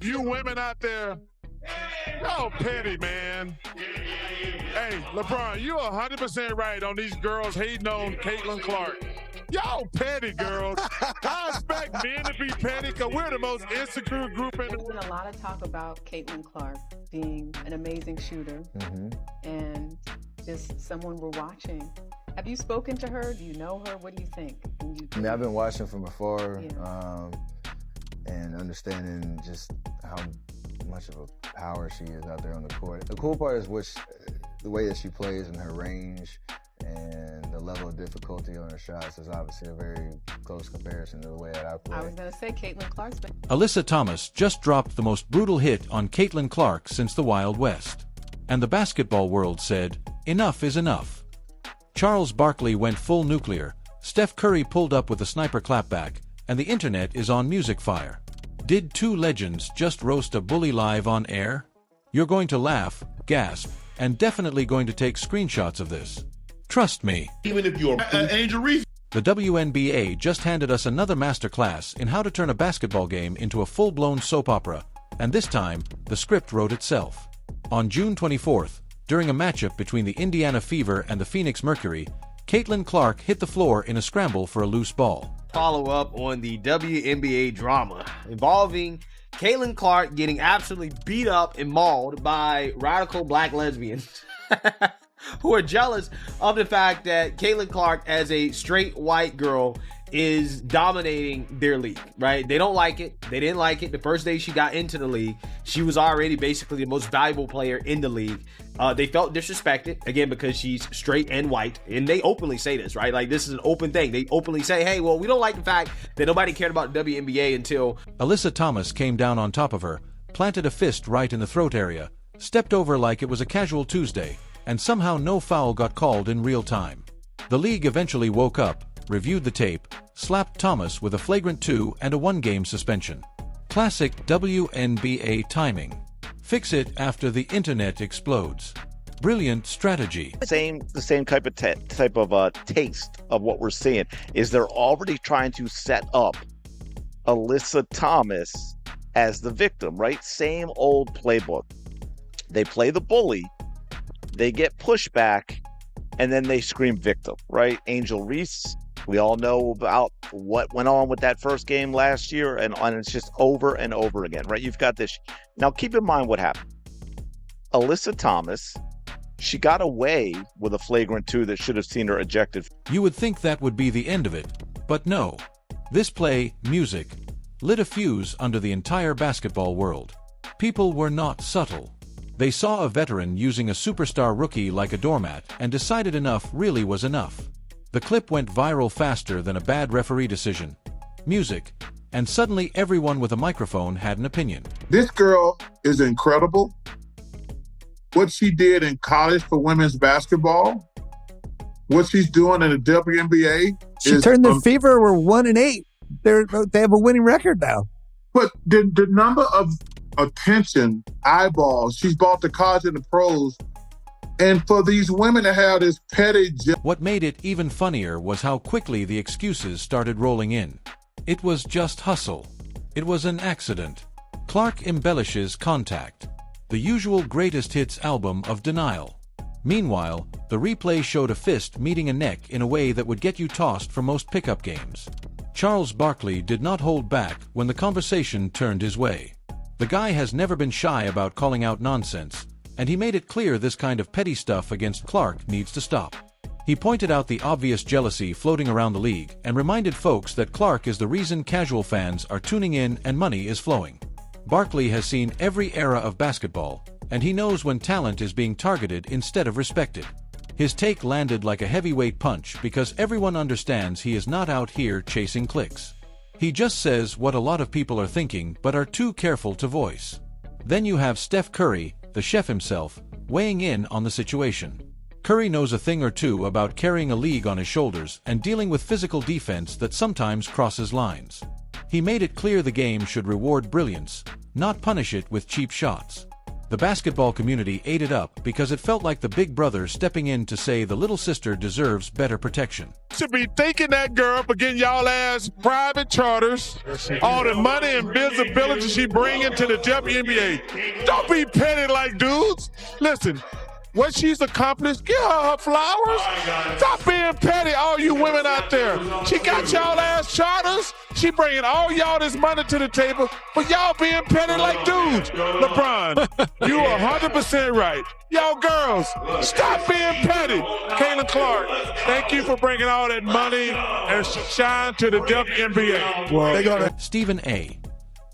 You women out there, y'all petty, man. Hey, LeBron, you're 100% right on these girls hating on Caitlin Clark. Y'all petty, girls. I expect men to be petty because we're the most insecure group in the There's been a lot of talk about Caitlin Clark being an amazing shooter and just someone we're watching. Have you spoken to her? Do you know her? What do you think? I mean, I've been watching from afar and understanding just how much of a power she is out there on the court. The cool part is the way that she plays and her range and the level of difficulty on her shots is obviously a very close comparison to the way that I play. I was going to say Caitlin Clark's been... Alyssa Thomas just dropped the most brutal hit on Caitlin Clark since the Wild West. And the basketball world said, enough is enough. Charles Barkley went full nuclear, Steph Curry pulled up with a sniper clapback, and the internet is on music fire. Did two legends just roast a bully live on air? You're going to laugh, gasp, and definitely going to take screenshots of this. Trust me. Even if you're Angel Reese. The WNBA just handed us another masterclass in how to turn a basketball game into a full-blown soap opera, and this time, the script wrote itself. On June 24th, during a matchup between the Indiana Fever and the Phoenix Mercury, Caitlin Clark hit the floor in a scramble for a loose ball. Follow up on the WNBA drama involving Caitlin Clark getting absolutely beat up and mauled by radical black lesbians who are jealous of the fact that Caitlin Clark, as a straight white girl, is dominating their league, right? They don't like it. They didn't like it. The first day she got into the league, she was already basically the most valuable player in the league. They felt disrespected, again, because she's straight and white, and they openly say this, right? Like, this is an open thing. They openly say, hey, well, we don't like the fact that nobody cared about WNBA until... Alyssa Thomas came down on top of her, planted a fist right in the throat area, stepped over like it was a casual Tuesday, and somehow no foul got called in real time. The league eventually woke up, reviewed the tape, slapped Thomas with a flagrant 2 and a 1-game suspension. Classic WNBA timing. Fix it after the internet explodes. Brilliant strategy. The same type of taste of what we're seeing is they're already trying to set up Alyssa Thomas as the victim, right? Same old playbook. They play the bully, they get pushback, and then they scream victim, right? Angel Reese, we all know about what went on with that first game last year, and it's just over and over again, right? You've got this. Now, keep in mind what happened. Alyssa Thomas, she got away with a flagrant 2 that should have seen her ejected. You would think that would be the end of it, but no. This play, music, lit a fuse under the entire basketball world. People were not subtle. They saw a veteran using a superstar rookie like a doormat and decided enough really was enough. The clip went viral faster than a bad referee decision. Music, and suddenly everyone with a microphone had an opinion. This girl is incredible. What she did in college for women's basketball, what she's doing in the WNBA. She turned the Fever. We're 1-8. They have a winning record now. But the number of attention, eyeballs, she's brought to college and the pros. And for these women to have this petty... What made it even funnier was how quickly the excuses started rolling in. It was just hustle. It was an accident. Clark embellishes contact. The usual greatest hits album of denial. Meanwhile, the replay showed a fist meeting a neck in a way that would get you tossed for most pickup games. Charles Barkley did not hold back when the conversation turned his way. The guy has never been shy about calling out nonsense, and he made it clear this kind of petty stuff against Clark needs to stop. He pointed out the obvious jealousy floating around the league and reminded folks that Clark is the reason casual fans are tuning in and money is flowing. Barkley has seen every era of basketball, and he knows when talent is being targeted instead of respected. His take landed like a heavyweight punch because everyone understands he is not out here chasing clicks. He just says what a lot of people are thinking but are too careful to voice. Then you have Steph Curry, the chef himself, weighing in on the situation. Curry knows a thing or two about carrying a league on his shoulders and dealing with physical defense that sometimes crosses lines. He made it clear the game should reward brilliance, not punish it with cheap shots. The basketball community ate it up because it felt like the big brother stepping in to say the little sister deserves better protection. Should be thanking that girl for getting y'all ass private charters, all the money and visibility she bringing to the WNBA. Don't be petty like dudes. Listen, what she's accomplished, give her flowers. Stop being petty, all you women out there. She got y'all ass charters. She bringing all y'all this money to the table, but y'all being petty like dudes. LeBron, you 100% right. Y'all girls, stop being petty. Caitlin Clark, thank you for bringing all that money and shine to the WNBA. Well, Stephen A.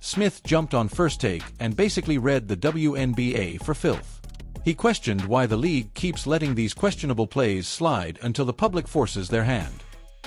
Smith jumped on First Take and basically read the WNBA for filth. He questioned why the league keeps letting these questionable plays slide until the public forces their hand.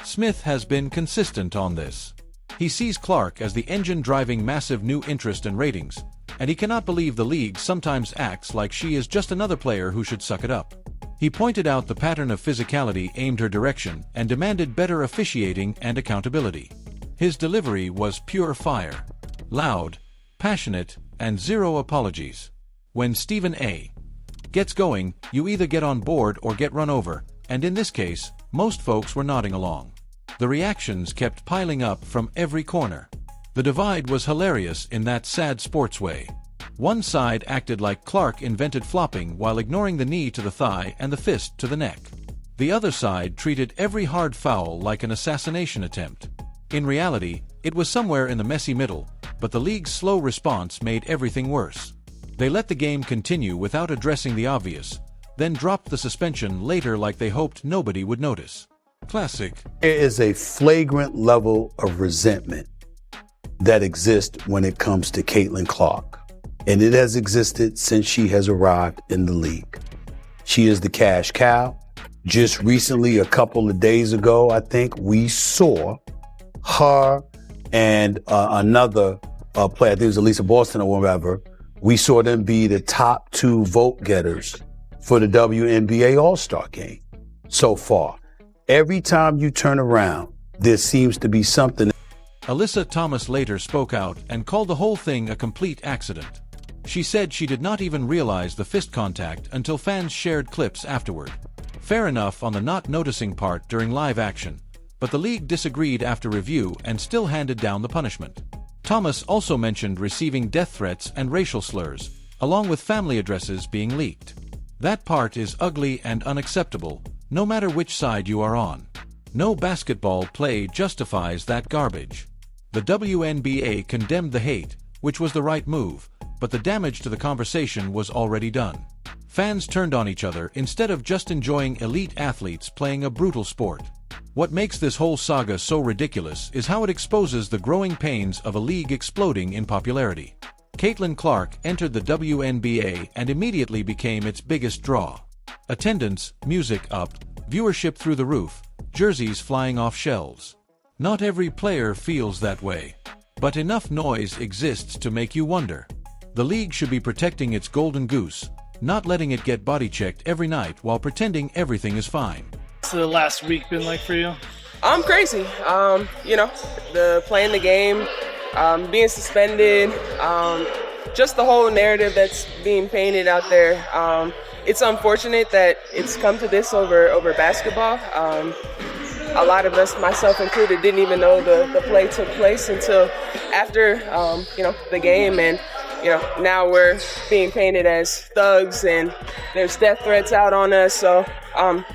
Smith has been consistent on this. He sees Clark as the engine driving massive new interest and ratings, and he cannot believe the league sometimes acts like she is just another player who should suck it up. He pointed out the pattern of physicality aimed her direction and demanded better officiating and accountability. His delivery was pure fire. Loud, passionate, and zero apologies. When Stephen A. gets going, you either get on board or get run over, and in this case, most folks were nodding along. The reactions kept piling up from every corner. The divide was hilarious in that sad sports way. One side acted like Clark invented flopping while ignoring the knee to the thigh and the fist to the neck. The other side treated every hard foul like an assassination attempt. In reality, it was somewhere in the messy middle, but the league's slow response made everything worse. They let the game continue without addressing the obvious, then dropped the suspension later like they hoped nobody would notice. Classic. There is a flagrant level of resentment that exists when it comes to Caitlin Clark, and it has existed since she has arrived in the league. She is the cash cow. Just recently, a couple of days ago, I think, we saw her and another player, I think it was Alyssa Boston or whatever. We saw them be the top 2 vote getters for the WNBA All-Star game so far. Every time you turn around, there seems to be something. Alyssa Thomas later spoke out and called the whole thing a complete accident. She said she did not even realize the fist contact until fans shared clips afterward. Fair enough on the not noticing part during live action, but the league disagreed after review and still handed down the punishment. Thomas also mentioned receiving death threats and racial slurs, along with family addresses being leaked. That part is ugly and unacceptable, no matter which side you are on. No basketball play justifies that garbage. The WNBA condemned the hate, which was the right move, but the damage to the conversation was already done. Fans turned on each other instead of just enjoying elite athletes playing a brutal sport. What makes this whole saga so ridiculous is how it exposes the growing pains of a league exploding in popularity. Caitlin Clark entered the WNBA and immediately became its biggest draw. Attendance, music up, viewership through the roof, jerseys flying off shelves. Not every player feels that way, but enough noise exists to make you wonder. The league should be protecting its golden goose, not letting it get body checked every night while pretending everything is fine. What's the last week been like for you? Crazy. The playing the game, being suspended, just the whole narrative that's being painted out there. It's unfortunate that it's come to this over basketball. A lot of us, myself included, didn't even know the play took place until after, the game. And, now we're being painted as thugs and there's death threats out on us. So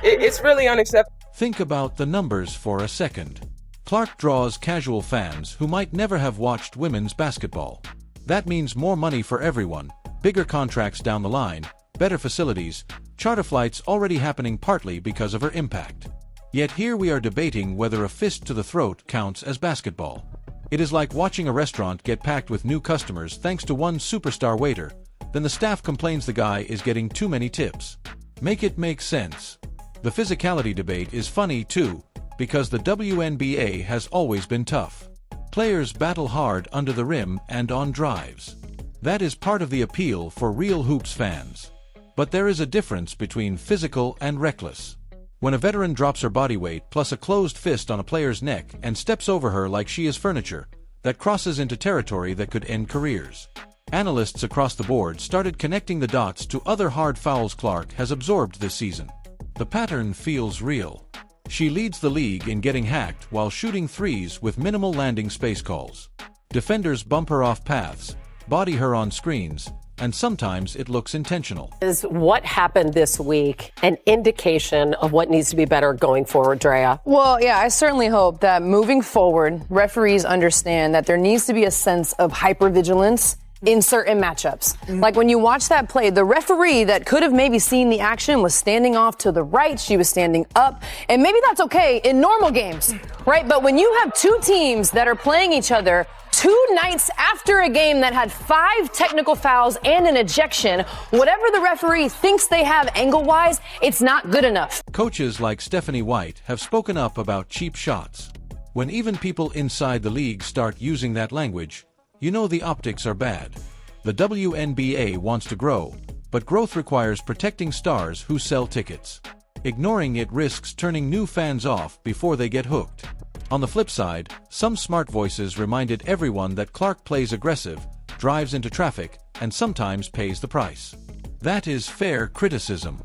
it's really unacceptable. Think about the numbers for a second. Clark draws casual fans who might never have watched women's basketball. That means more money for everyone, bigger contracts down the line, better facilities, charter flights already happening partly because of her impact. Yet here we are debating whether a fist to the throat counts as basketball. It is like watching a restaurant get packed with new customers thanks to one superstar waiter, then the staff complains the guy is getting too many tips. Make it make sense. The physicality debate is funny too, because the WNBA has always been tough. Players battle hard under the rim and on drives. That is part of the appeal for real hoops fans. But there is a difference between physical and reckless. When a veteran drops her body weight plus a closed fist on a player's neck and steps over her like she is furniture, that crosses into territory that could end careers. Analysts across the board started connecting the dots to other hard fouls Clark has absorbed this season. The pattern feels real. She leads the league in getting hacked while shooting threes with minimal landing space calls. Defenders bump her off paths, body her on screens, and sometimes it looks intentional. Is what happened this week an indication of what needs to be better going forward, Drea? Well, yeah, I certainly hope that moving forward, referees understand that there needs to be a sense of hypervigilance in certain matchups. Like when you watch that play, the referee that could have maybe seen the action was standing off to the right, she was standing up, and maybe that's okay in normal games, right? But when you have two teams that are playing each other 2 nights after a game that had 5 technical fouls and an ejection, whatever the referee thinks they have angle-wise, it's not good enough. Coaches like Stephanie White have spoken up about cheap shots. When even people inside the league start using that language, you know the optics are bad. The WNBA wants to grow, but growth requires protecting stars who sell tickets. Ignoring it risks turning new fans off before they get hooked. On the flip side, some smart voices reminded everyone that Clark plays aggressive, drives into traffic, and sometimes pays the price. That is fair criticism.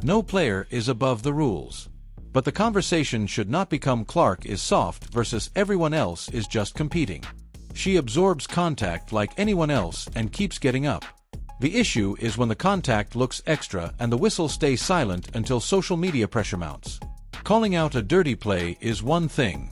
No player is above the rules. But the conversation should not become Clark is soft versus everyone else is just competing. She absorbs contact like anyone else and keeps getting up. The issue is when the contact looks extra and the whistle stays silent until social media pressure mounts. Calling out a dirty play is one thing.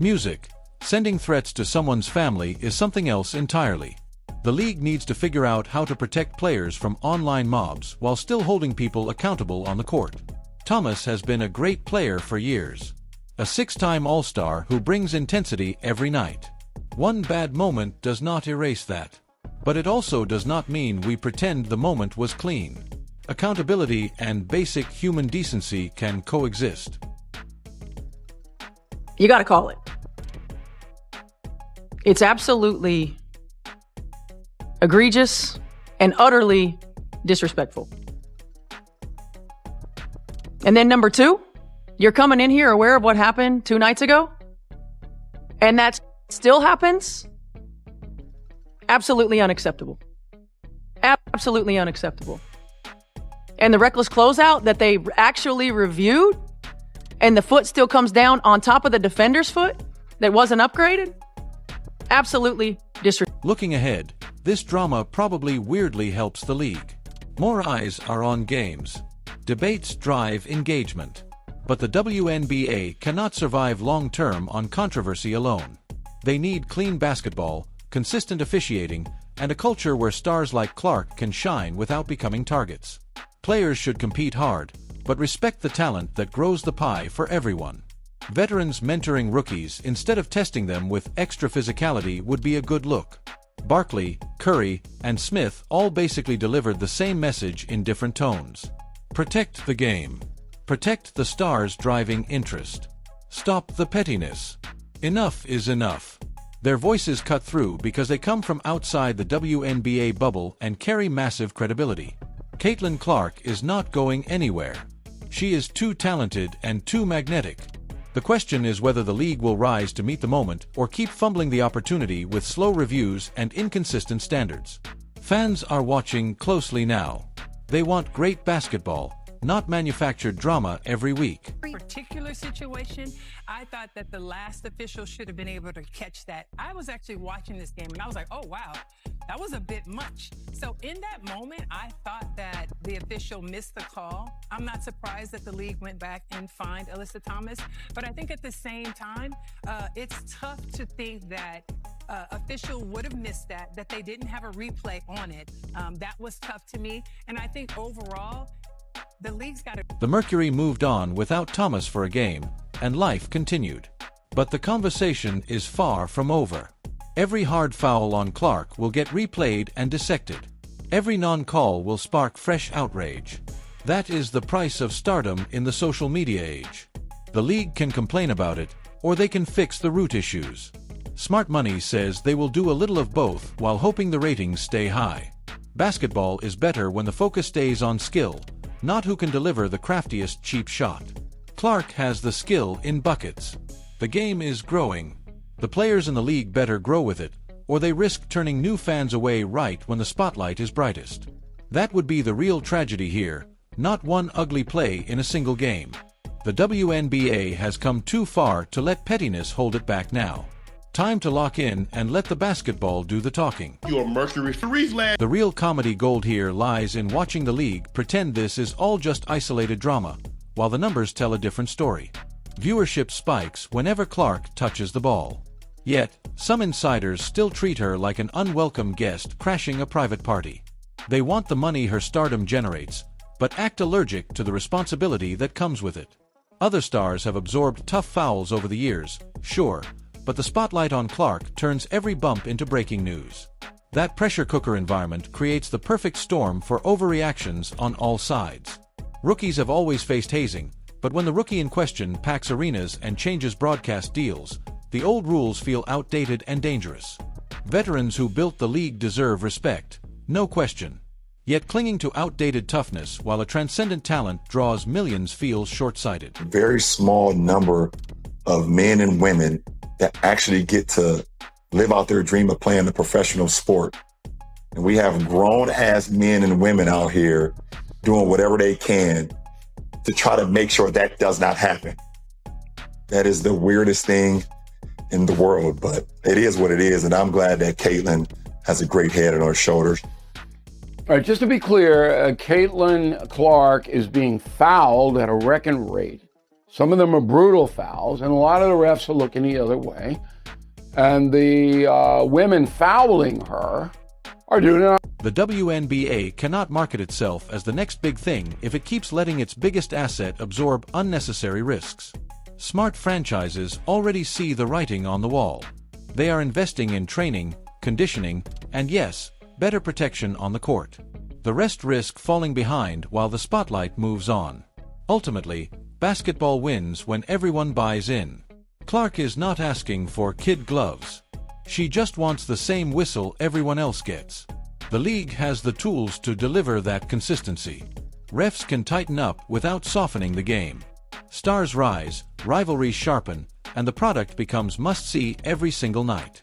Music, sending threats to someone's family is something else entirely. The league needs to figure out how to protect players from online mobs while still holding people accountable on the court. Thomas has been a great player for years. A 6-time All-Star who brings intensity every night. One bad moment does not erase that. But it also does not mean we pretend the moment was clean. Accountability and basic human decency can coexist. You got to call it. It's absolutely egregious and utterly disrespectful. And then number 2, you're coming in here aware of what happened 2 nights ago, and that still happens? Absolutely unacceptable. Absolutely unacceptable. And the reckless closeout that they actually reviewed, and the foot still comes down on top of the defender's foot that wasn't upgraded? Absolutely disrespectful. Looking ahead, this drama probably weirdly helps the league. More eyes are on games. Debates drive engagement. But the WNBA cannot survive long-term on controversy alone. They need clean basketball, consistent officiating, and a culture where stars like Clark can shine without becoming targets. Players should compete hard, but respect the talent that grows the pie for everyone. Veterans mentoring rookies instead of testing them with extra physicality would be a good look. Barkley, Curry, and Smith all basically delivered the same message in different tones. Protect the game. Protect the stars driving interest. Stop the pettiness. Enough is enough. Their voices cut through because they come from outside the WNBA bubble and carry massive credibility. Caitlin Clark is not going anywhere. She is too talented and too magnetic. The question is whether the league will rise to meet the moment or keep fumbling the opportunity with slow reviews and inconsistent standards. Fans are watching closely now. They want great basketball, not manufactured drama every week. Particular situation, I thought that the last official should have been able to catch that. I was actually watching this game and I was like, oh wow, that was a bit much. So in that moment, I thought that the official missed the call. I'm not surprised that the league went back and fined Alyssa Thomas, but I think at the same time, it's tough to think that official would have missed that they didn't have a replay on it. That was tough to me. And I think overall, the league's got to... The Mercury moved on without Thomas for a game, and life continued. But the conversation is far from over. Every hard foul on Clark will get replayed and dissected. Every non-call will spark fresh outrage. That is the price of stardom in the social media age. The league can complain about it, or they can fix the root issues. Smart Money says they will do a little of both while hoping the ratings stay high. Basketball is better when the focus stays on skill, not who can deliver the craftiest cheap shot. Clark has the skill in buckets. The game is growing. The players in the league better grow with it, or they risk turning new fans away right when the spotlight is brightest. That would be the real tragedy here, not one ugly play in a single game. The WNBA has come too far to let pettiness hold it back now. Time to lock in and let the basketball do the talking. Your Mercury Freezeland. The real comedy gold here lies in watching the league pretend this is all just isolated drama, while the numbers tell a different story. Viewership spikes whenever Clark touches the ball. Yet, some insiders still treat her like an unwelcome guest crashing a private party. They want the money her stardom generates, but act allergic to the responsibility that comes with it. Other stars have absorbed tough fouls over the years, sure, but the spotlight on Clark turns every bump into breaking news. That pressure cooker environment creates the perfect storm for overreactions on all sides. Rookies have always faced hazing, but when the rookie in question packs arenas and changes broadcast deals, the old rules feel outdated and dangerous. Veterans who built the league deserve respect, no question. Yet clinging to outdated toughness while a transcendent talent draws millions feels short-sighted. Very small number of men and women that actually get to live out their dream of playing a professional sport. And we have grown-ass men and women out here doing whatever they can to try to make sure that does not happen. That is the weirdest thing in the world, but it is what it is, and I'm glad that Caitlin has a great head on her shoulders. All right, just to be clear, Caitlin Clark is being fouled at a record rate. Some of them are brutal fouls, and a lot of the refs are looking the other way. And the women fouling her are doing it. The WNBA cannot market itself as the next big thing if it keeps letting its biggest asset absorb unnecessary risks. Smart franchises already see the writing on the wall. They are investing in training, conditioning, and yes, better protection on the court. The rest risk falling behind while the spotlight moves on. Ultimately, basketball wins when everyone buys in. Clark is not asking for kid gloves. She just wants the same whistle everyone else gets. The league has the tools to deliver that consistency. Refs can tighten up without softening the game. Stars rise, rivalries sharpen, and the product becomes must-see every single night.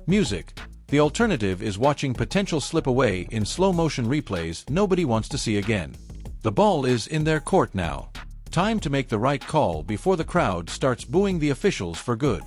Music. The alternative is watching potential slip away in slow-motion replays nobody wants to see again. The ball is in their court now. Time to make the right call before the crowd starts booing the officials for good.